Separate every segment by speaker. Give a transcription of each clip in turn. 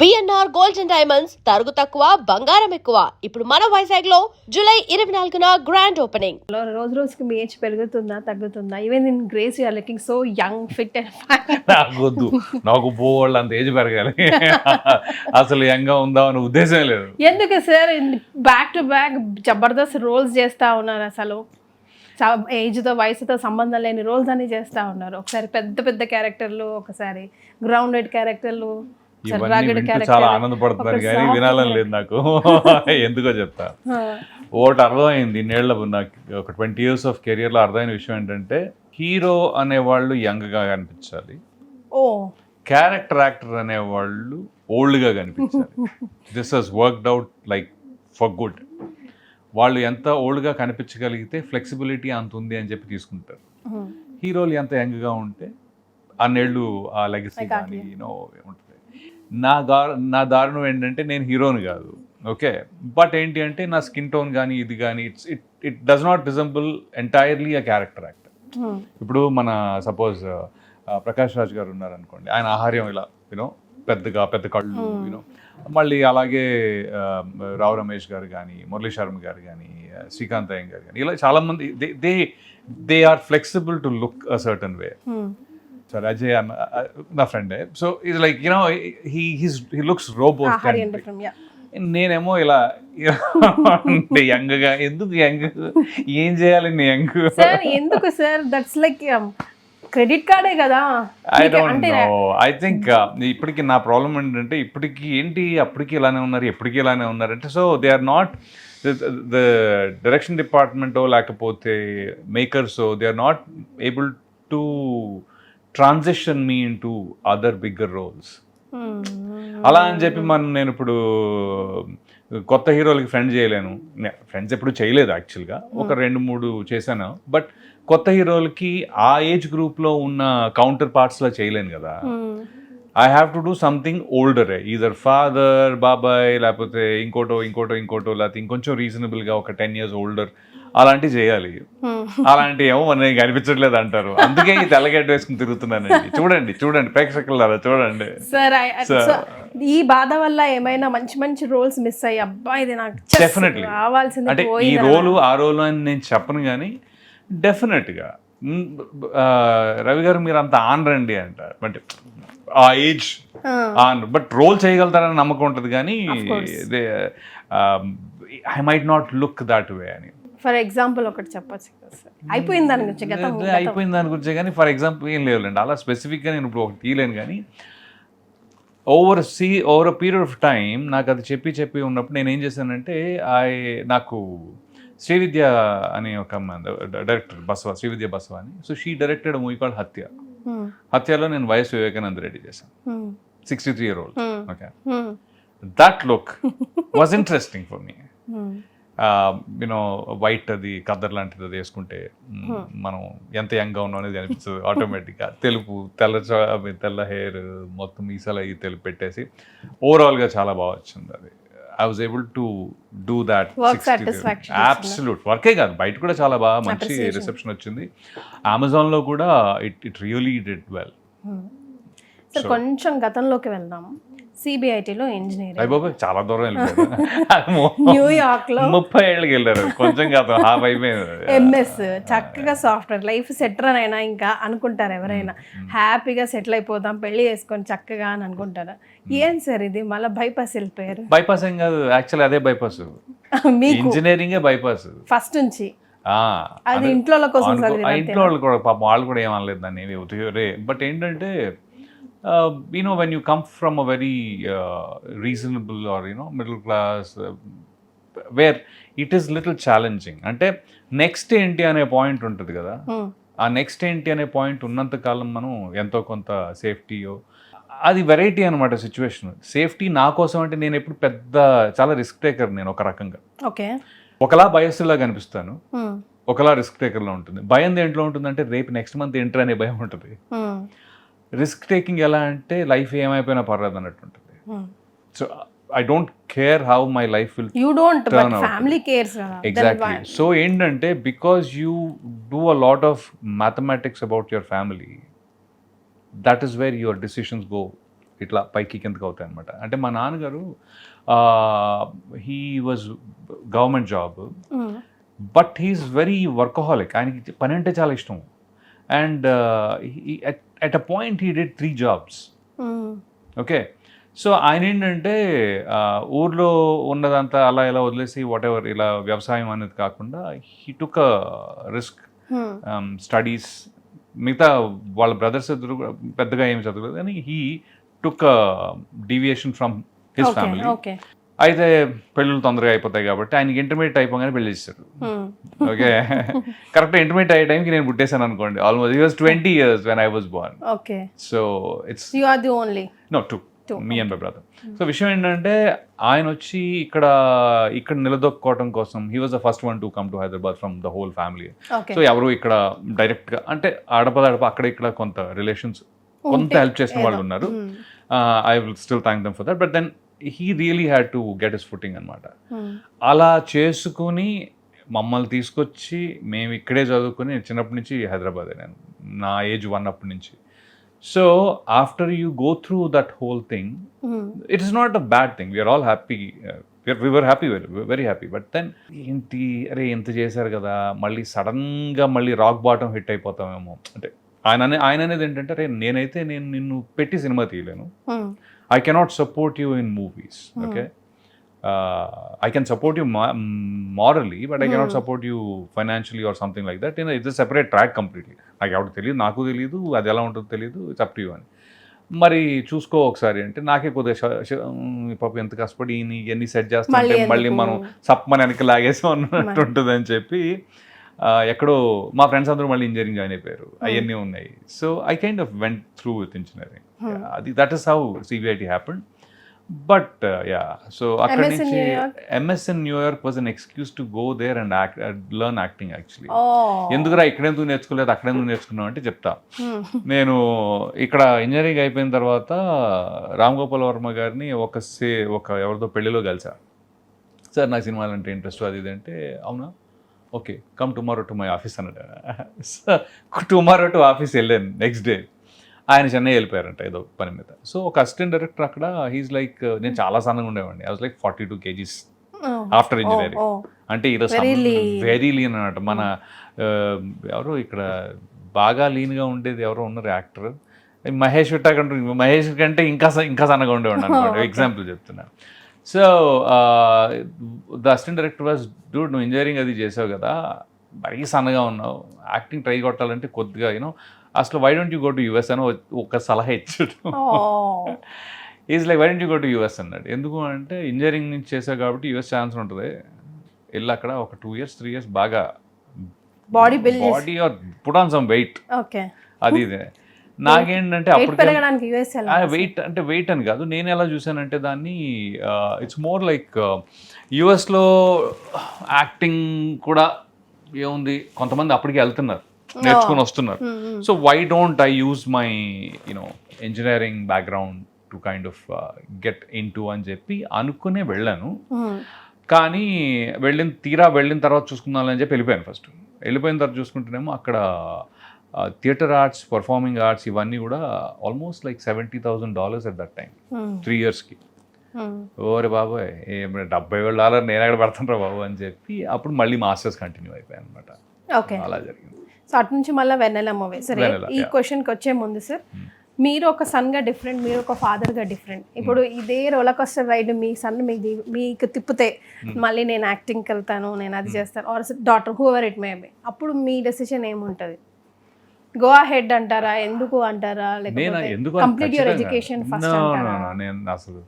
Speaker 1: BNR gold and diamonds తరుగు తక్కువ బంగారం ఎక్కువ. ఇప్పుడు మన వైజాగ్ లో జూలై 24న గ్రాండ్ ఓపెనింగ్.
Speaker 2: రోజు రోజుకి మీ ఏజ్ పెరుగుతుందా తగ్గుతుందా? Even in grace you are looking so young, fit and fine.
Speaker 3: నాకొద్దు, నాకు పోవాళ్ళు అంత ఏజ్ పెరగాలి. అసలు యంగా ఉందా అనే ఉద్దేశం లేదు.
Speaker 2: ఎందుకు sir back to back Jabardasth roles చేస్తా ఉన్నారు? అసలు ఏజ్తో వయసుతో సంబంధం లేని రోల్స్ అన్ని చేస్తా ఉన్నారు. ఒకసారి పెద్ద పెద్ద క్యారెక్టర్లు, ఒకసారి గ్రౌండెడ్ క్యారెక్టర్లు.
Speaker 3: చాలా ఆనందపడుతున్నాను కానీ వినాలని లేదు నాకు. ఎందుకో చెప్తా. ఒకటి అర్థమైంది ఇన్నేళ్ల నాకు, ఒక 20 years ఆఫ్ కెరియర్లో అర్థమైన విషయం ఏంటంటే, హీరో అనేవాళ్ళు యంగ్గా కనిపించాలి, క్యారెక్టర్ యాక్టర్ అనేవాళ్ళు ఓల్డ్గా కనిపించాలి. This has worked out like for good. వాళ్ళు ఎంత ఓల్డ్గా కనిపించగలిగితే ఫ్లెక్సిబిలిటీ అంత ఉంది అని చెప్పి తీసుకుంటారు. హీరోలు ఎంత యంగ్గా ఉంటే అన్నేళ్ళు ఆ లెగసీ కానీ ఉంటుంది. నా దారుణం ఏంటంటే, నేను హీరోని కాదు, ఓకే, బట్ ఏంటి అంటే నా స్కిన్ టోన్ కానీ ఇది కానీ it does not resemble entirely a character actor. ఇప్పుడు మన సపోజ్ ప్రకాష్ రాజ్ గారు ఉన్నారనుకోండి, ఆయన ఆహార్యం ఇలా పెద్ద కళ్ళు మళ్ళీ అలాగే రావు రమేష్ గారు కానీ, మురళీ శర్మ గారు కానీ, శ్రీకాంత్ అయ్యం గారు కానీ, ఇలా చాలామంది they are flexible to look a certain way. Sir Ajay నా ఫ్రెండే, సో ఇది లైక్ హీ లుక్స్ రోబోట్. నేనేమో ఇలా యంగ్గా, ఎందుకు యంగ్, ఏం చేయాలి యంగ్?
Speaker 2: ఎందుకు సార్? దట్స్ లైక్ క్రెడిట్ కార్డే కదా.
Speaker 3: I don't know. I think ఇప్పటికి నా ప్రాబ్లం ఏంటంటే, ఇప్పటికి ఏంటి అప్పటికి ఇలానే ఉన్నారు, ఎప్పటికీ ఇలానే ఉన్నారంటే, so they are not the direction డిపార్ట్మెంటో లేకపోతే మేకర్సో, they are not able to transition me into other bigger roles. అలా అని చెప్పి నేను ఇప్పుడు కొత్త హీరోలకి ఫ్రెండ్ చేయలేను. ఫ్రెండ్స్ ఎప్పుడు చేయలేదు యాక్చువల్గా, ఒక 2-3 చేశాను. బట్ కొత్త హీరోలకి ఆ ఏజ్ గ్రూప్లో ఉన్న కౌంటర్ పార్ట్స్లో చేయలేను కదా. I have to do something older, either father, బాబాయ్, లేకపోతే ఇంకోటో లేకపోతే ఇంకొంచెం రీజనబుల్గా ఒక 10 years ఓల్డర్, అలాంటివి చేయాలి. అలాంటివి ఏమో మనకి కనిపించట్లేదు అంటారు. అందుకే ఈ తెల్లగడ్డ వేసుకుని తిరుగుతున్నానండి. చూడండి ప్రేక్షకులారా, చూడండి.
Speaker 2: ఈ బాధ వల్ల ఏమైనా మంచి మంచి రోల్స్ మిస్ అయ్యి, అబ్బా ఇది నాకు
Speaker 3: డెఫినెట్లీ అంటే ఈ రోలు ఆ రోలు అని నేను చెప్పను, కానీ డెఫినెట్గా రవి గారు మీరు అంత ఆన్ రండి అంటారు. బట్ ఆ ఏజ్ ఆన్, బట్ రోల్ చేయగలుగుతారని నమ్మకం ఉంటుంది, కానీ I might not look that way అని.
Speaker 2: ఫర్ ఎగ్జాంపుల్ ఒకటి చెప్పచ్చు కదా సార్? అయిపోయింది దాని
Speaker 3: గురించి కానీ ఫర్ ఎగ్జాంపుల్ ఏం లేవులేండి, అలా స్పెసిఫిక్గా నేను ఇప్పుడు ఒకటి తీయలేను. కానీ over a period of time నాకు అది చెప్పి ఉన్నప్పుడు నేను ఏం చేశానంటే, నాకు శ్రీవిద్య అనే ఒక డైరెక్టర్ శ్రీవిద్య బసవ అని, so she directed movie called హత్య. హత్యలో నేను వైఎస్ వివేకానంద రెడ్డి చేశాను, 63 year old. Okay, that look was interesting for me. White అది కద్దర్ లాంటిది అది వేసుకుంటే మనం ఎంత యంగ్గా ఉన్నాం అనేది అనిపిస్తుంది ఆటోమేటిక్గా. తెల్ల హెయిర్, మొత్తం మీసాలు అవి తెలుపు పెట్టేసి ఓవరాల్గా చాలా బాగా వచ్చింది అది. I was able to do that. Absolute వర్కే కాదు, బయట కూడా చాలా బాగా మంచి రిసెప్షన్ వచ్చింది. అమెజాన్లో కూడా it really did well.
Speaker 2: Sir కొంచెం గతంలోకి వెళ్దాం. సిబిఐటిలో ఇంజనీరింగ్,
Speaker 3: చాలా దూరం వెళ్ళారు.
Speaker 2: న్యూయార్క్ లో
Speaker 3: 30 ఏళ్ళకి వెళ్ళారు. కొంచెం కాదు, హాఫ్ అయిపోయింది.
Speaker 2: ఎంఎస్, చక్కగా సాఫ్ట్వేర్ లైఫ్ సెటిల్ అయినా ఇంకా అనుకుంటారు ఎవరైనా, హ్యాపీగా సెటిల్ అయిపోదాం పెళ్లి చేసుకొని చక్కగా అని అనుకుంటారు. ఏం సార్ ఇది మళ్ళీ బైపాస్ వెళ్ళిపోయారు?
Speaker 3: బైపాస్ ఏం కాదు, యాక్చువల్లీ అదే బైపాస్. ఇంజనీరింగే బైపాస్ ఫస్ట్
Speaker 2: నుంచి. అది ఇంట్లో కోసం,
Speaker 3: ఇంట్లో వాళ్ళు కూడా పాపం వాళ్ళు కూడా ఏమనలేదు దాన్ని. బట్ ఏంటంటే, when you come from a very reasonable or middle class, where it is little challenging, అంటే నెక్స్ట్ ఏంటి అనే పాయింట్ ఉంటుంది కదా. ఆ నెక్స్ట్ ఏంటి అనే పాయింట్ ఉన్నంత కాలం మనం ఎంతో కొంత సేఫ్టీయో, అది వెరైటీ అనమాట సిచ్యువేషన్. సేఫ్టీ నా కోసం అంటే నేను ఎప్పుడు చాలా రిస్క్ టేకర్. నేను ఒక రకంగా ఒకలా భయస్తులా కనిపిస్తాను, ఒకలా రిస్క్ టేకర్లో ఉంటుంది. భయం దేంట్లో ఉంటుందంటే, రేపు నెక్స్ట్ మంత్ ఎంటర్ అనే భయం ఉంటుంది. రిస్క్ టేకింగ్ ఎలా అంటే, లైఫ్ ఏమైపోయినా పర్లేదు అన్నట్టు ఉంటుంది. So I don't care how my life will turn out. Exactly. So ఏంటంటే, because you do a lot of mathematics about your family, that is where your decisions go ఇట్లా పైకి కిందకి అవుతాయి అనమాట. అంటే మా నాన్నగారు he was government job, but he is very workaholic. ఆయనకి పని అంటే చాలా ఇష్టం. And at a point he did 3 jobs. Okay, so ఆయన ఏంటంటే ఊర్లో ఉన్నదంతా అలా ఇలా వదిలేసి వాట్ ఎవర్ ఇలా వ్యవసాయం అనేది కాకుండా he took a risk, studies. మిగతా వాళ్ళ బ్రదర్స్ ఇద్దరు పెద్దగా ఏమి చదవలేదు కానీ he took deviation from his family. అయితే పెళ్ళిళ్ళు తొందరగా అయిపోతాయి కాబట్టి ఆయనకి ఇంటర్మీడియట్ అయిపోగానే పెళ్లి చేశారు. ఓకే, కరెక్ట్ ఇంటర్మీడియట్ అయ్యే టైంకి నేను పుట్టేశాను అనుకోండి. Almost he was 20 years when I was born.
Speaker 2: Okay,
Speaker 3: so it's
Speaker 2: you are the only.
Speaker 3: No, 2 me and my brother. So విషయం ఏంటంటే ఆయన వచ్చి ఇక్కడ నిలదొక్కుకోవడం కోసం he was the first one to come to Hyderabad from the whole family. So ఎవరు ఇక్కడ డైరెక్ట్గా అంటే ఆడపదడప అక్కడ ఇక్కడ కొంత రిలేషన్స్ కొంత హెల్ప్ చేసిన వాళ్ళు ఉన్నారు. I will still thank them for that. But then he really had to get his footing అనమాట. అలా చేసుకుని మమ్మల్ని తీసుకొచ్చి మేము ఇక్కడే చదువుకుని చిన్నప్పటి నుంచి హైదరాబాదే, నేను నా ఏజ్ 1 అప్పటి నుంచి. So after you go through that whole thing, it is not a bad thing. We are all happy, we were happy, very happy. But then ఏంటి అరే ఎంత చేశారు కదా, మళ్ళీ సడన్గా మళ్ళీ రాక్ బాటం హిట్ అయిపోతామేమో. అంటే ఆయన అనేది ఏంటంటే అరే నేనైతే నేను నిన్ను పెట్టి cinema తీయలేను. I cannot support you in movies, okay? I can support you morally, but I cannot support you financially or something like that. It's a separate track completely. నాకు ఎవరు తెలియదు, నాకు తెలియదు, అది ఎలా ఉంటుందో తెలియదు, ఇట్స్ అప్ టు యూ అని. మరి చూసుకో ఒకసారి అంటే నాకే కొద్దిగా పాప ఎంత కష్టపడి ఇవన్నీ సెట్ చేస్తుంటే మళ్ళీ మనం సప్మని వెనక్కి లాగేసి అన్నట్టు ఉంటుంది అని చెప్పి ఎక్కడో మా ఫ్రెండ్స్ అందరూ మళ్ళీ ఇంజనీరింగ్ జాయిన్ అయిపోయారు, అవన్నీ ఉన్నాయి. So I kind of went through with engineering. అది that is how CVIT happened. But so అక్కడ నుంచి MS in New York was an excuse to go there and learn acting actually. ఎందుకురా ఇక్కడెందుకు నేర్చుకోలేదు అక్కడెందుకు నేర్చుకున్నావు అంటే చెప్తా. నేను ఇక్కడ ఇంజనీరింగ్ అయిపోయిన తర్వాత రామ్ గోపాల్ వర్మ గారిని ఒక ఎవరితో పెళ్లిలో కలిసా. సార్ నాకు సినిమాలు అంటే ఇంట్రెస్ట్ అది ఇది అంటే, అవునా okay come tomorrow to my office అన్నాడు. టుమారో టు ఆఫీస్ వెళ్ళాను. నెక్స్ట్ డే ఆయన చెన్నై వెళ్ళిపోయారంట ఏదో పని మీద. సో ఒక అసిస్టెంట్ డైరెక్టర్ అక్కడ, హీస్ లైక్ నేను చాలా సన్నగా ఉండేవాడిని. I was like 42 kgs after engineering. అంటే ఇది వెరీ లీన్ అన్నమాట. మన ఎవరు ఇక్కడ బాగా లీన్గా ఉండేది ఎవరో ఉన్నారు యాక్టర్, మహేష్ మహేష్ కంటే ఇంకా సన్నగా ఉండేవాడిని అనుకోండి, ఎగ్జాంపుల్ చెప్తున్నాను. So the assistant director was Dude నువ్వు ఇంజనీరింగ్ అది చేసావు కదా, మరీ సన్నగా ఉన్నావు, యాక్టింగ్ ట్రై కొట్టాలంటే కొద్దిగా యూనో అసలు why don't you go to US అని ఒక సలహా ఇచ్చాడు. Is like why don't you go to US అన్నాడు. ఎందుకు అంటే ఇంజనీరింగ్ నుంచి చేసావు కాబట్టి US ఛాన్స్ ఉంటుంది, వెళ్ళి అక్కడ ఒక 2 years 3 years బాగా body or put on some weight. అది ఇదే నాకేంటంటే అప్పుడు వెయిట్ అని కాదు, నేను ఎలా చూసానంటే దాన్ని ఇట్స్ మోర్ లైక్ యుఎస్లో యాక్టింగ్ కూడా ఏముంది, కొంతమంది అప్పటికి వెళ్తున్నారు నేర్చుకుని వస్తున్నారు. So why don't I use my you know engineering background to kind of get in to అని చెప్పి అనుకునే వెళ్ళాను. కానీ వెళ్ళిన తర్వాత చూసుకుందామని చెప్పి వెళ్ళిపోయాను. ఫస్ట్ వెళ్ళిపోయిన తర్వాత చూసుకుంటేనేమో అక్కడ థియేటర్ ఆర్ట్స్, పర్ఫార్మింగ్ ఆర్ట్స్ ఇవన్నీ కూడా almost like $70,000 at that time 3 yearsకి. ఓరే బాబోయ్ $70,000 నేను ఎక్కడ పెడతాను బాబు అని చెప్పి అప్పుడు మళ్ళీ మాస్టర్స్ కంటిన్యూ అయిపోయాను అనమాట. అలా జరిగింది.
Speaker 2: సో అటు నుంచి మళ్ళీ వెన్నెల మూవీ. సరే, ఈ క్వశ్చన్కి వచ్చే ముందు సార్, మీరు ఒక సన్గా డిఫరెంట్, మీరు ఒక ఫాదర్గా డిఫరెంట్. ఇప్పుడు ఇదే రోలర్ కోస్టర్ రైడ్ మీ సన్ మీకు తిప్పితే మళ్ళీ నేను యాక్టింగ్కి వెళ్తాను, నేను అది చేస్తాను, or daughter whoever it may be, అప్పుడు మీ డెసిషన్ ఏముంటుంది? గో అహెడ్ అంటారా, ఎందుకు అంటారా, లేకపోతే కంప్లీట్ యువర్ ఎడ్యుకేషన్ ఫస్ట్ అంటారా?
Speaker 3: నేను అసలు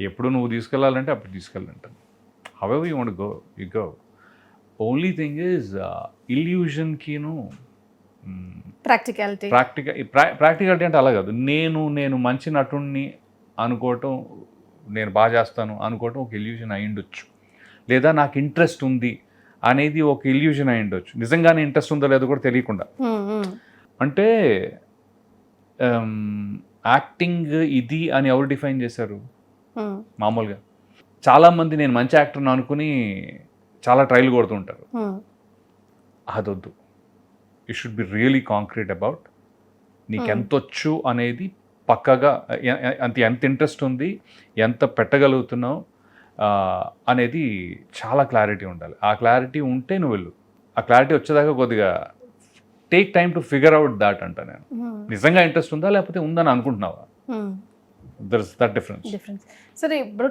Speaker 3: ఎప్పుడు నువ్వు తీసుకెళ్ళాలంటే అప్పుడు తీసుకెళ్ళంటాను. However you want go you go. Only thing is ఇల్యూజన్కిను ప్రాక్టికాలిటీ అంటే అలా కాదు. నేను మంచి నటుడిని అనుకోవటం, నేను బాగా చేస్తాను అనుకోవటం ఒక ఇల్యూజన్ అయి ఉండొచ్చు, లేదా నాకు ఇంట్రెస్ట్ ఉంది అనేది ఒక ఇల్యూజన్ అయి ఉండొచ్చు. నిజంగానే ఇంట్రెస్ట్ ఉందో లేదో కూడా తెలియకుండా. అంటే యాక్టింగ్ ఇది అని ఎవరు డిఫైన్ చేశారు? మామూలుగా చాలామంది నేను మంచి యాక్టర్ని అనుకుని చాలా ట్రైల్ కొడుతుంటారు. అదొద్దు. You should be really concrete about నీకు ఎంత వచ్చు అనేది పక్కగా ఎంత ఇంట్రెస్ట్ ఉంది, ఎంత పెట్టగలుగుతున్నావు అనేది చాలా క్లారిటీ ఉండాలి. ఆ క్లారిటీ ఉంటే నువ్వు వెళ్ళు. ఆ క్లారిటీ వచ్చేదాకా కొద్దిగా take time to figure out that అంట నేను. నిజంగా ఇంట్రెస్ట్ ఉందా లేకపోతే ఉందని అనుకుంటున్నావా? There is that difference.
Speaker 2: సరే ఇప్పుడు